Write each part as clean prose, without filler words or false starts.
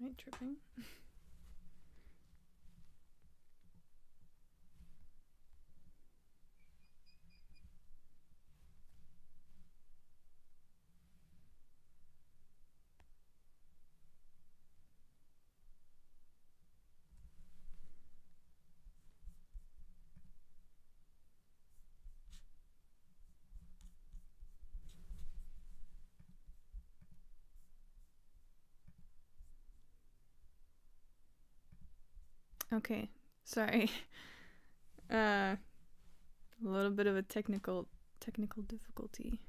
I tripping? Okay, sorry. A little bit of a technical difficulty.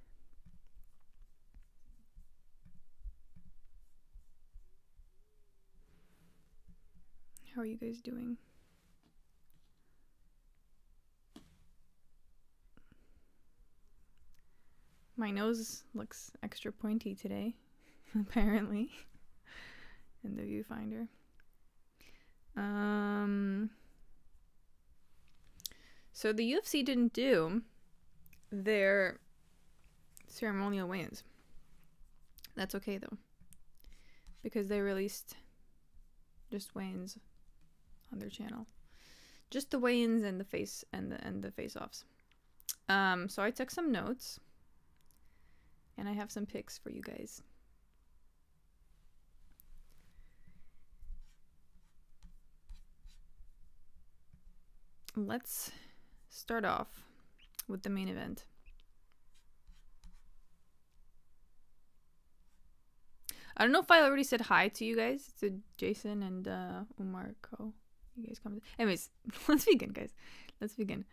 How are you guys doing? My nose looks extra pointy today, apparently, in the viewfinder. So the UFC didn't do their ceremonial weigh-ins. That's okay though, because they released just weigh-ins on their channel, just the weigh-ins and the face-offs. So I took some notes, and I have some picks for you guys. Let's start off with the main event. I don't know if I already said hi to you guys, to Jason and Umar Co. You guys come. Anyways, let's begin, guys. Let's begin.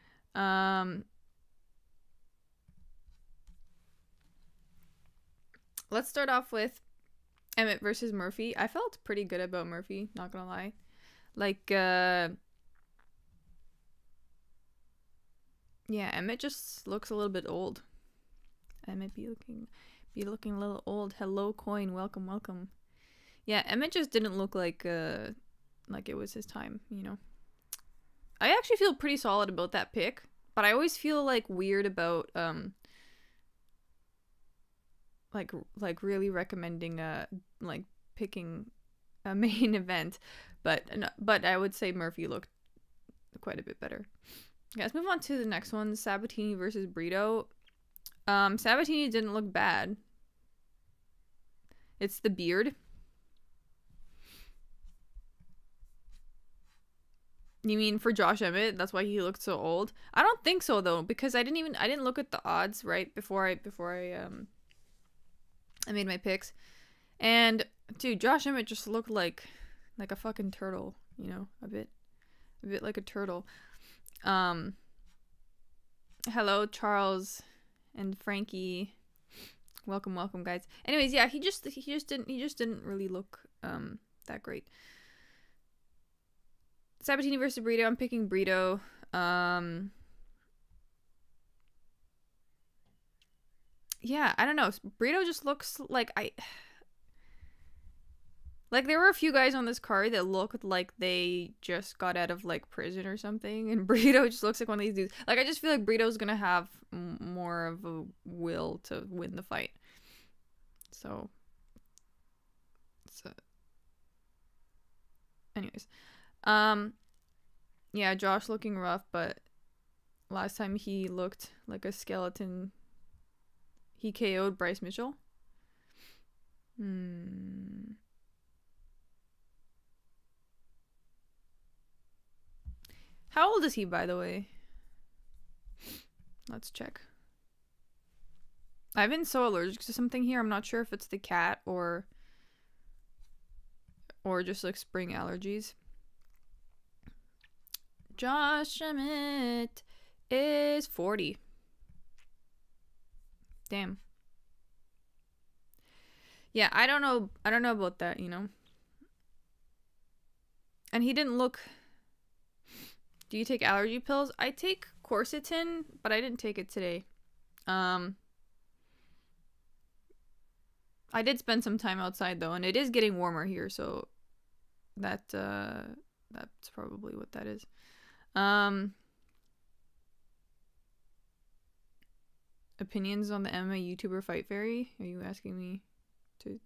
Let's start off with Emmett versus Murphy. I felt pretty good about Murphy, not gonna lie. Like, yeah, Emmett just looks a little bit old. Emmett be looking a little old. Hello, Coin. Welcome, welcome. Yeah, Emmett just didn't look like it was his time, you know. I actually feel pretty solid about that pick, but I always feel like weird about like really recommending like picking a main event, but I would say Murphy looked quite a bit better. Okay, let's move on to the next one, Sabatini versus Brito. Sabatini didn't look bad. It's the beard. You mean for Josh Emmett? That's why he looked so old? I don't think so though, because I didn't look at the odds right before I made my picks. And dude, Josh Emmett just looked like a fucking turtle, you know, a bit like a turtle. Hello, Charles and Frankie. Welcome, welcome, guys. Anyways, yeah, he just didn't really look that great. Sabatini versus Brito. I'm picking Brito. Yeah, I don't know. Brito just looks like there were a few guys on this card that looked like they just got out of like prison or something, and Brito just looks like one of these dudes. Like, I just feel like Brito's gonna have more of a will to win the fight. So anyways, yeah, Josh looking rough, but last time he looked like a skeleton. He KO'd Bryce Mitchell. How old is he, by the way? Let's check. I've been so allergic to something here. I'm not sure if it's the cat or just like spring allergies. Josh Emmett is 40. Damn. Yeah, I don't know about that, you know. And he didn't look. Do you take allergy pills? I take quercetin, but I didn't take it today. I did spend some time outside though, and it is getting warmer here, so that's probably what that is. Opinions on the MMA YouTuber Fight Fairy? Are you asking me to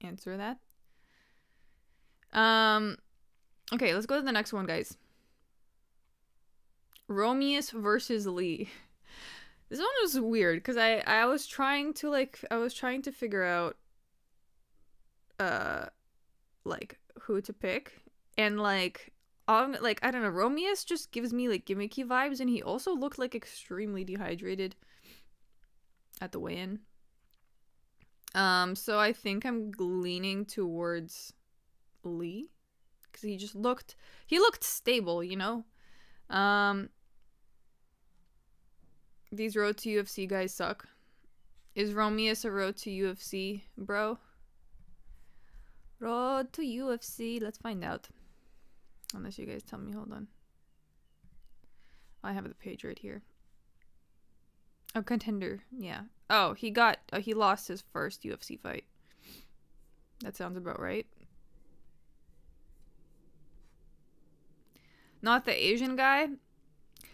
answer that? Um, okay, let's go to the next one, guys. Romeus versus Lee. This one was weird because I was trying to figure out like who to pick, and like I don't know, Romeus just gives me like gimmicky vibes, and he also looked like extremely dehydrated at the weigh-in. So I think I'm leaning towards Lee because he looked stable, you know. These Road to UFC guys suck. Is Romeus a Road to UFC, bro? Road to UFC. Let's find out. Unless you guys tell me. Hold on. I have the page right here. Oh, contender. Yeah. Oh, he lost his first UFC fight. That sounds about right. Not the Asian guy.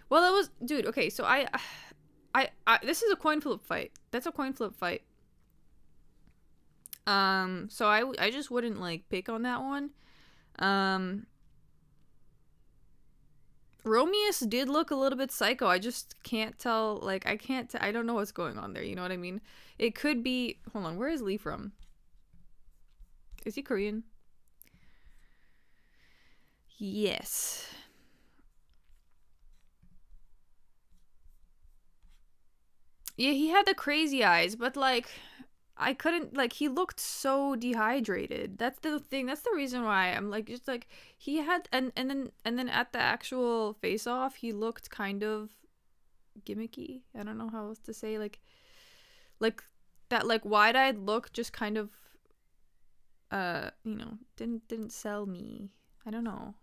Well, that was, dude. Okay, so I this is a coin flip fight. That's a coin flip fight. So I just wouldn't like pick on that one. Romeus did look a little bit psycho. I just can't tell. Like, I don't know what's going on there. You know what I mean? It could be. Hold on. Where is Lee from? Is he Korean? Yes. Yeah, he had the crazy eyes, but like, I couldn't, like, he looked so dehydrated. That's the thing. That's the reason why I'm like, just like, he had, and then at the actual face off, he looked kind of gimmicky. I don't know how else to say, like that, like, wide-eyed look just kind of, you know, didn't sell me. I don't know.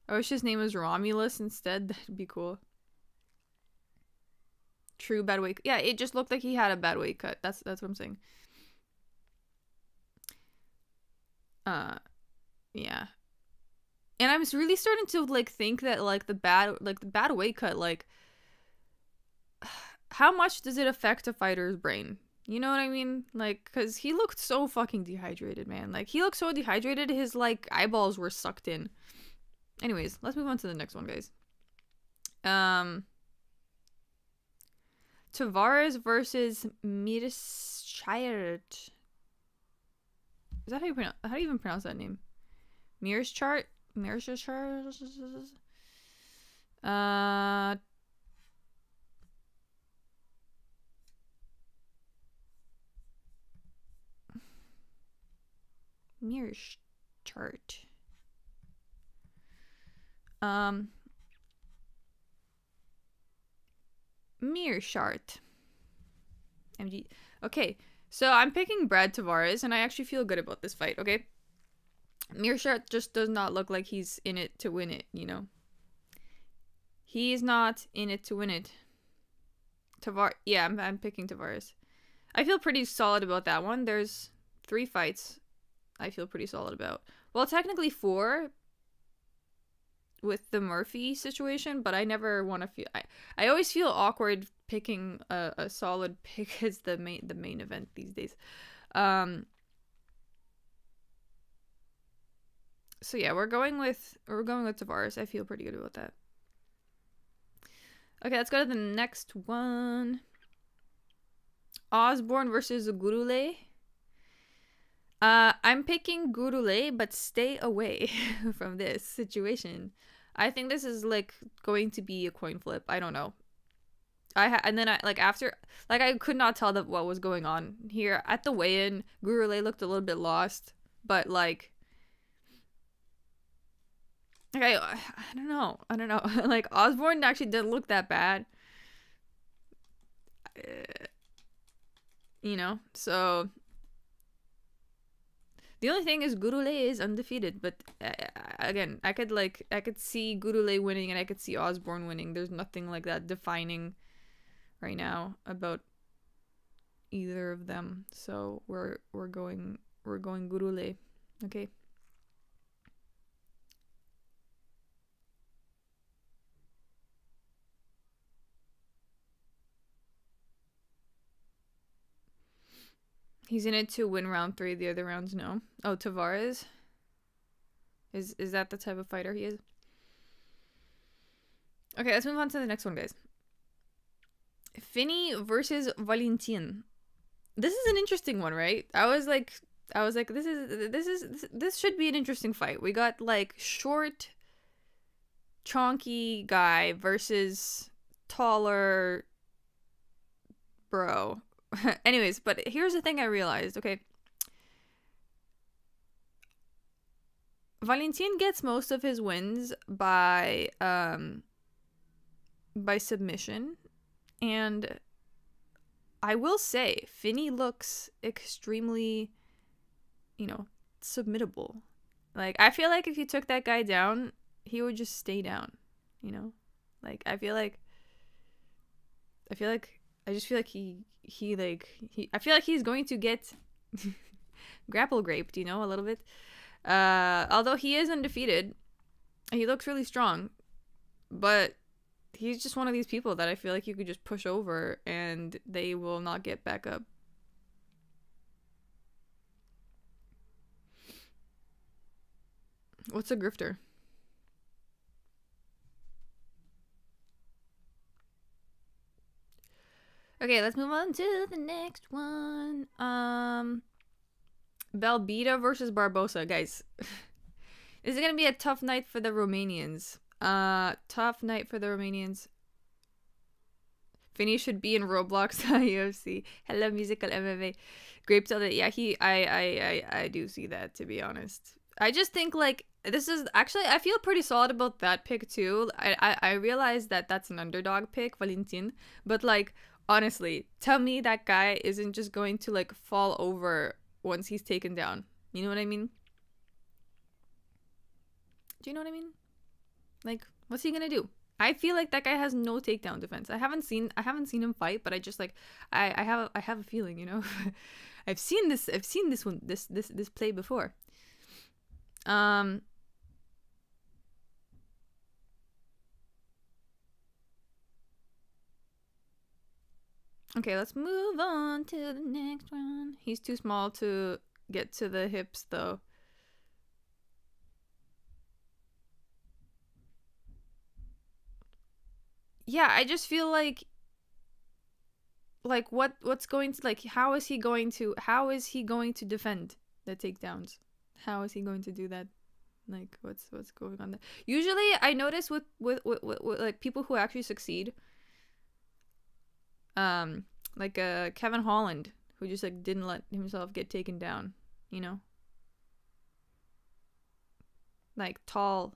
I wish his name was Romulus instead. That'd be cool. True bad weight. Yeah, it just looked like he had a bad weight cut. That's what I'm saying. Yeah. And I'm really starting to like think that like the bad weight cut, like, how much does it affect a fighter's brain? You know what I mean? Like, cuz he looked so fucking dehydrated, man. Like, he looked so dehydrated, his like eyeballs were sucked in. Anyways, let's move on to the next one, guys. Tavares versus Mearshart. Is that how you pronounce? How do you even pronounce that name? Mearshart. Mearshart. Mearshart. Mearshart. MG. Okay, so I'm picking Brad Tavares, and I actually feel good about this fight, okay? Mearshart just does not look like he's in it to win it, you know? He's not in it to win it. Yeah, I'm picking Tavares. I feel pretty solid about that one. There's 3 fights I feel pretty solid about. Well, technically 4 with the Murphy situation, but I never want to feel. I always feel awkward picking a solid pick as the main event these days. So yeah, we're going with Tavares. I feel pretty good about that. Okay, let's go to the next one. Osborne versus Gurule. I'm picking Gurule, but stay away from this situation. I think this is like going to be a coin flip. I don't know. And then I like after like I could not tell what was going on here at the weigh-in. Gurule looked a little bit lost, but like okay, I don't know. Like Osborne actually didn't look that bad. You know, so the only thing is Gurule is undefeated, but again, I could see Gurule winning and I could see Osborne winning. There's nothing like that defining right now about either of them. So we're going Gurule. Okay. He's in it to win round 3. The other rounds, no. Oh, Tavares? Is that the type of fighter he is? Okay, let's move on to the next one, guys. Finney versus Valentin. This is an interesting one, right? I was like, this should be an interesting fight. We got like short, chonky guy versus taller bro. Anyways, but here's the thing I realized, okay? Valentin gets most of his wins by submission, and I will say Finney looks extremely, submittable. Like, I feel like if you took that guy down, he would just stay down, Like, I feel like I feel like he's going to get grapple graped, a little bit. Although he is undefeated, he looks really strong, but he's just one of these people that I feel like you could just push over and they will not get back up. What's a grifter? Okay, let's move on to the next one. Belbita versus Barbosa. Guys, this is gonna be a tough night for the Romanians. Tough night for the Romanians. Finney should be in Roblox UFC. Hello, musical MMA. Grape Zelda. Yeah, I do see that, to be honest. I just think, like, this is actually, I feel pretty solid about that pick too. I realize that that's an underdog pick, Valentin, but like, honestly, tell me that guy isn't just going to like fall over once he's taken down. You know what I mean? Do you know what I mean? Like, what's he gonna do? I feel like that guy has no takedown defense. I haven't seen him fight, but I just like I have a feeling, I've seen this play before. Okay, let's move on to the next one. He's too small to get to the hips, though. Yeah, I just feel like what's going to, like, how is he going to defend the takedowns? How is he going to do that? Like, what's going on there? Usually I notice with like people who actually succeed, like Kevin Holland, who just like didn't let himself get taken down, like tall,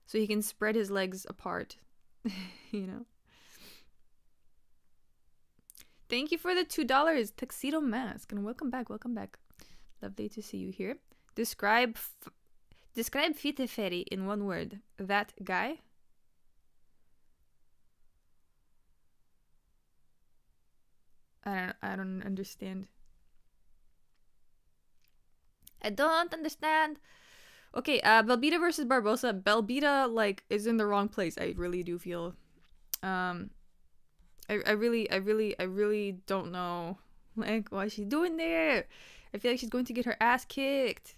so he can spread his legs apart. Thank you for the $2, Tuxedo Mask, and welcome back. Lovely to see you here. Describe Fiteferi in one word. That guy. I don't understand. I don't understand. Okay, Belbita versus Barbosa. Belbita, like, is in the wrong place. I really do feel. I really don't know, like, what she's doing there. I feel like she's going to get her ass kicked.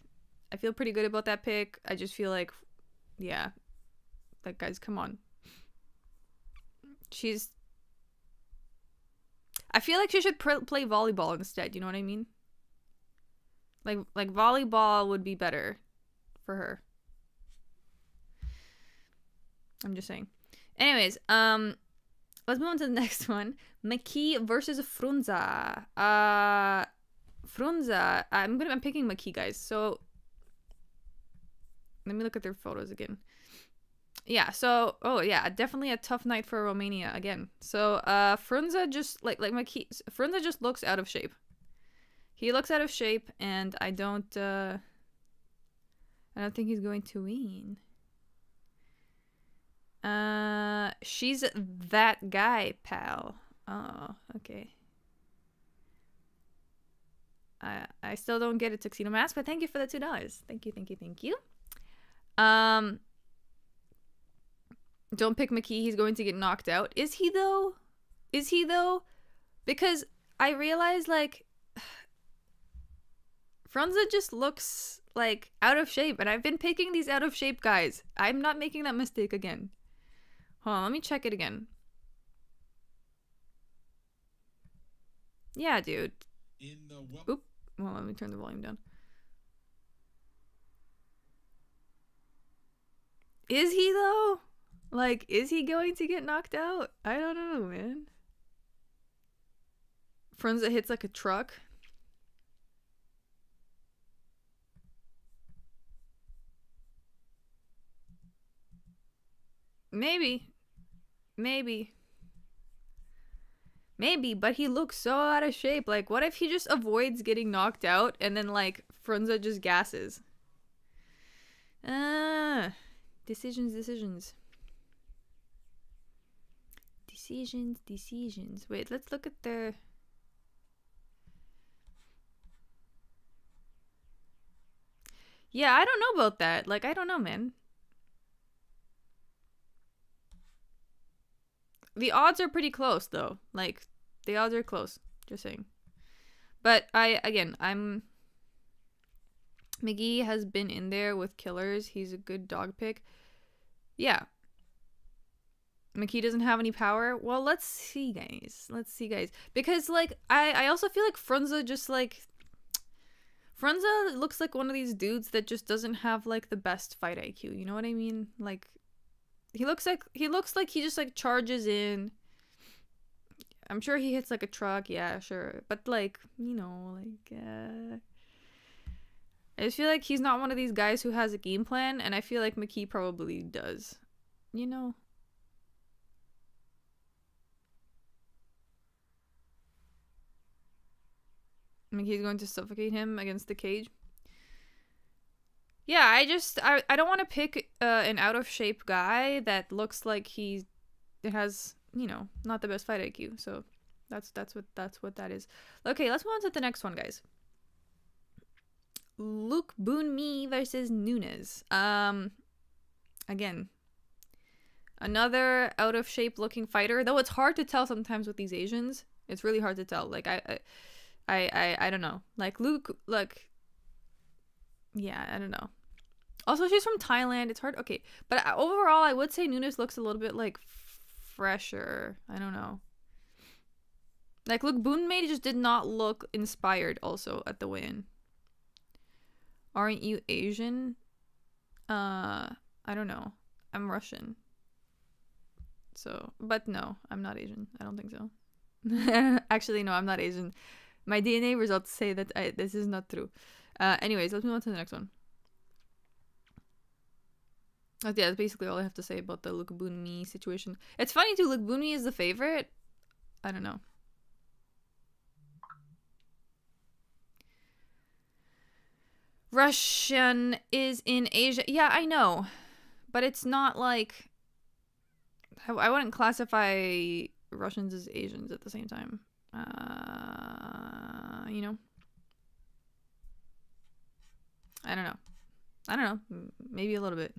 I feel pretty good about that pick. I just feel like, yeah, like, guys, come on. I feel like she should play volleyball instead. You know what I mean? Like volleyball would be better for her. I'm just saying. Anyways, let's move on to the next one. McKee versus Frunza. Frunza. I'm picking McKee, guys. So let me look at their photos again. Yeah, so, oh yeah, definitely a tough night for Romania again. So, Frunza just, like McKee, Frunza just looks out of shape. He looks out of shape, and I don't think he's going to win. She's that guy, pal. Oh, okay. I still don't get a Tuxedo Mask, but thank you for the $2. Thank you. Don't pick McKee. He's going to get knocked out. Is he though? Because I realize, like, Frunze just looks like out of shape, and I've been picking these out of shape guys. I'm not making that mistake again. Hold on, let me check it again. Yeah, dude. Oop. Well, let me turn the volume down. Is he though? Like, is he going to get knocked out? I don't know, man. Frunze hits like a truck. Maybe. Maybe, but he looks so out of shape. Like, what if he just avoids getting knocked out and then, like, Frunze just gasses? Decisions. Wait, let's look at the... Yeah, I don't know about that. Like, I don't know, man. The odds are pretty close, though. Like, the odds are close. Just saying. But I'm... McGee has been in there with killers. He's a good dog pick. Yeah. McGee doesn't have any power. Well, let's see, guys. Because, like, I also feel like Frunze just, like... Frunze looks like one of these dudes that just doesn't have, like, the best fight IQ. You know what I mean? Like... He looks like he just like charges in. I'm sure he hits like a truck, yeah, sure. But like, you know, like I just feel like he's not one of these guys who has a game plan, and I feel like McKee probably does. You know? McKee's going to suffocate him against the cage. Yeah, I don't want to pick an out of shape guy that looks like he has, you know, not the best fight IQ. So that's what that is. Okay, let's move on to the next one, guys. Luke Boonmi versus Nunes. Again, another out of shape looking fighter. Though it's hard to tell sometimes with these Asians. It's really hard to tell. Like I don't know. Like Luke, like. Yeah, I don't know. Also, she's from Thailand. It's hard. Okay. But overall, I would say Nunes looks a little bit, like, fresher. I don't know. Like, look, Boonmei just did not look inspired also at the weigh-in. Aren't you Asian? I don't know. I'm Russian. So, but no, I'm not Asian. I don't think so. Actually, no, I'm not Asian. My DNA results say that this is not true. Anyways, let's move on to the next one. Yeah, that's basically all I have to say about the Luke Boonmi situation. It's funny too, Luke Boonmi is the favorite. I don't know. Russian is in Asia. Yeah, I know. But it's not like... I wouldn't classify Russians as Asians at the same time. You know? I don't know. Maybe a little bit.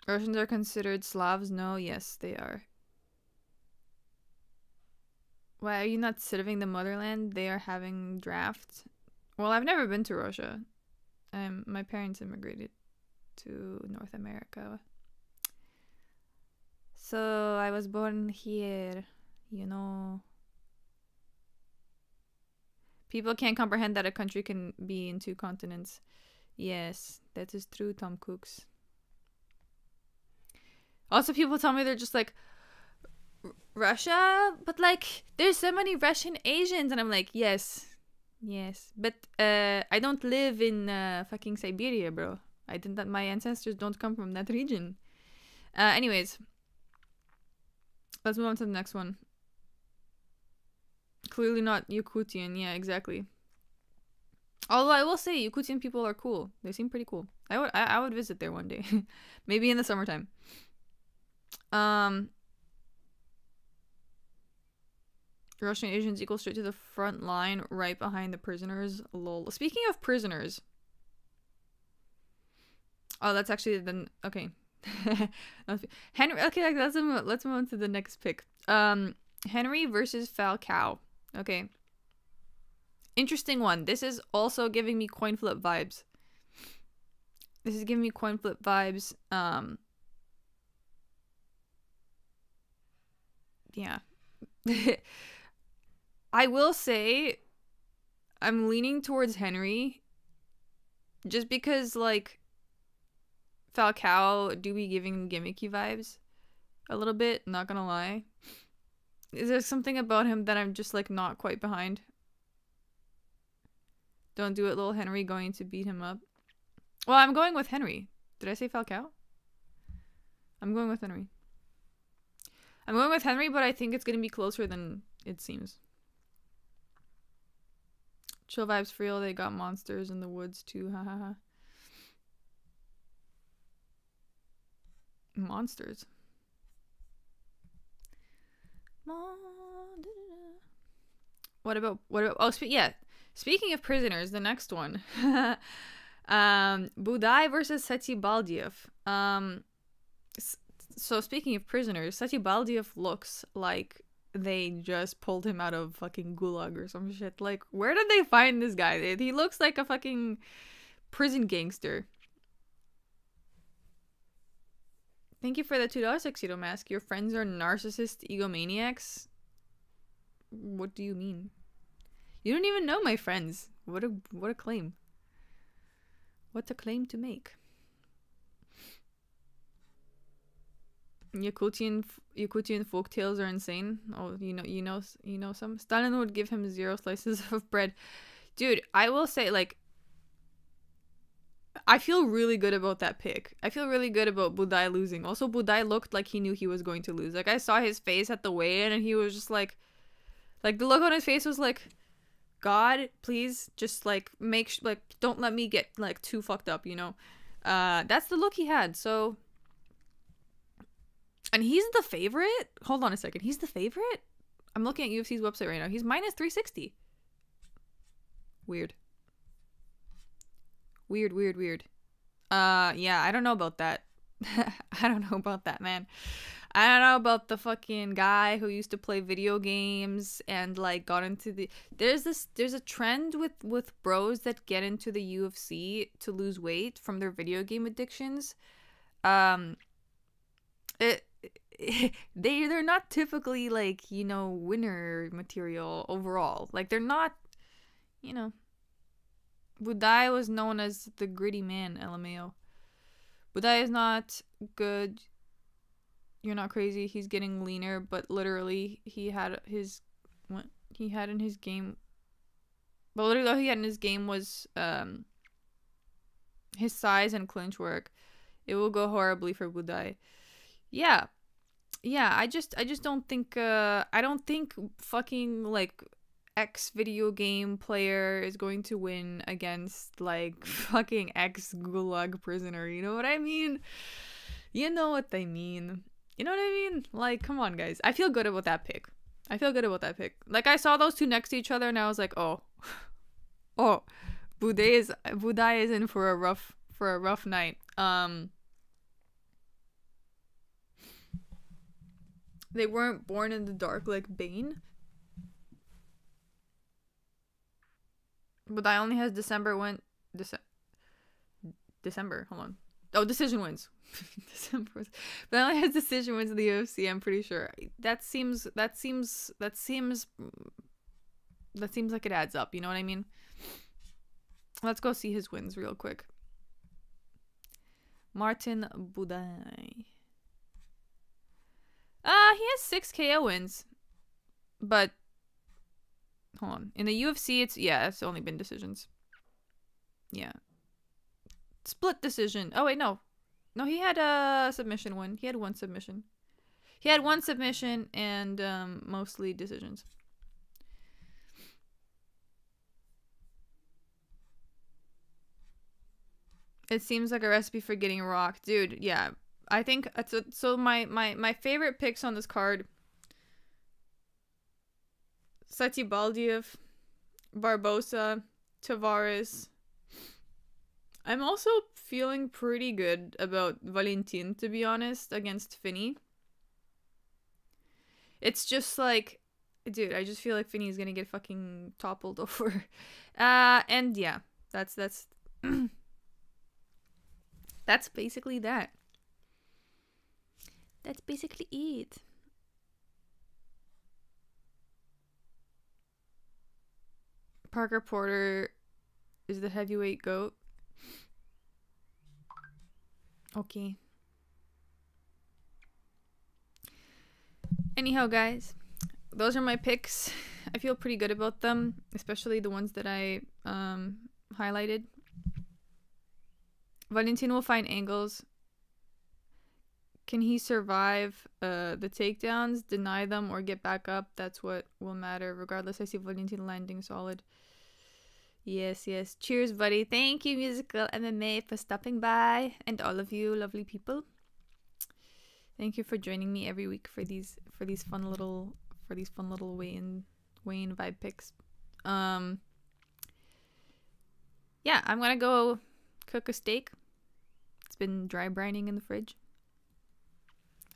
Russians are considered Slavs? No, yes, they are. Why are you not serving the motherland? They are having drafts. Well, I've never been to Russia. My parents immigrated to North America. So I was born here, you know. People can't comprehend that a country can be in 2 continents. Yes, that is true, Tom Cooks. Also, people tell me they're just like, Russia? But like, there's so many Russian Asians. And I'm like, yes. But I don't live in fucking Siberia, bro. I think that my ancestors don't come from that region. Anyways. Let's move on to the next one. Clearly not Yakutian. Yeah, exactly. Although I will say Yakutian people are cool. They seem pretty cool. I would visit there one day. Maybe in the summertime. Russian Asians equal straight to the front line, right behind the prisoners. Lol. Speaking of prisoners. Oh, that's actually the... Okay. Henry... Okay, let's move on to the next pick. Henry versus Falcao. Okay. Interesting one. This is also giving me coin flip vibes. This is giving me coin flip vibes. Yeah. I will say I'm leaning towards Henry just because, like, Falcao do be giving gimmicky vibes a little bit, not gonna lie. Is there something about him that I'm just, like, not quite behind? Don't do it, little Henry going to beat him up. Well, I'm going with Henry. Did I say Falcao? I'm going with Henry. I'm going with Henry, but I think it's gonna be closer than it seems. Chill vibes for real. They got monsters in the woods too. Ha ha ha. Monsters. What about oh yeah. Speaking of prisoners, the next one. Budai versus Seti Baldiev. So speaking of prisoners, Seti Baldiev looks like they just pulled him out of fucking gulag or some shit. Like, where did they find this guy? He looks like a fucking prison gangster. Thank you for the $2 tuxedo mask. Your friends are narcissist egomaniacs? What do you mean? You don't even know my friends. What a claim. What a claim to make. Yakutian folktales are insane. Oh, you know some. Stalin would give him 0 slices of bread. Dude, I will say, like, I feel really good about that pick. I feel really good about Budai losing. Also, Budai looked like he knew he was going to lose. Like, I saw his face at the weigh-in and he was just like the look on his face was like, God, please just, like, don't let me get, like, too fucked up, you know? That's the look he had, so. And he's the favorite? Hold on a second. He's the favorite? I'm looking at UFC's website right now. He's minus 360. Weird. Weird. Yeah, I don't know about that. I don't know about that, man. I don't know about the fucking guy who used to play video games and, like, got into the... There's a trend with bros that get into the UFC to lose weight from their video game addictions. They're not typically, like, you know, winner material overall. Like, they're not, you know. Budai was known as the gritty man, LMAO. Budai is not good. You're not crazy. He's getting leaner, but literally he had in his game was his size and clinch work. It will go horribly for Budai. Yeah, I just don't think I don't think fucking, like, X video game player is going to win against, like, fucking X gulag prisoner. You know what I mean? You know what I mean. You know what I mean? Like, come on, guys. I feel good about that pick. Like, I saw those two next to each other and I was like, oh, Budai is in for a rough night. They weren't born in the dark like Bane. Budai only has December. Hold on. Oh, decision wins. December. But only has decision wins in the UFC. I'm pretty sure. That seems like it adds up. You know what I mean? Let's go see his wins real quick. Martin Budai. He has 6 KO wins, but hold on. In the UFC, it's only been decisions. Yeah. Split decision. Oh, wait, no. No, he had a submission win. He had one submission. And mostly decisions. It seems like a recipe for getting rocked. Dude, yeah. I think, so my favorite picks on this card: Seti Baldiev, Barbosa, Tavares. I'm also feeling pretty good about Valentin, to be honest, against Finney. It's just like, dude, I just feel like Finny's gonna get fucking toppled over. And yeah, that's that's basically that. That's basically it. Parker Porter is the heavyweight GOAT. Okay. Anyhow, guys, those are my picks. I feel pretty good about them, especially the ones that I highlighted. Valentin will find angles. Can he survive the takedowns, deny them, or get back up? That's what will matter. Regardless, I see Valentin landing solid. Yes, yes. Cheers, buddy. Thank you, Musical MMA, for stopping by, and all of you lovely people. Thank you for joining me every week for these fun little weigh-in vibe picks. Yeah, I'm gonna go cook a steak. It's been dry brining in the fridge.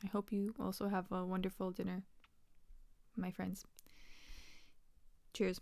I hope you also have a wonderful dinner, my friends. Cheers.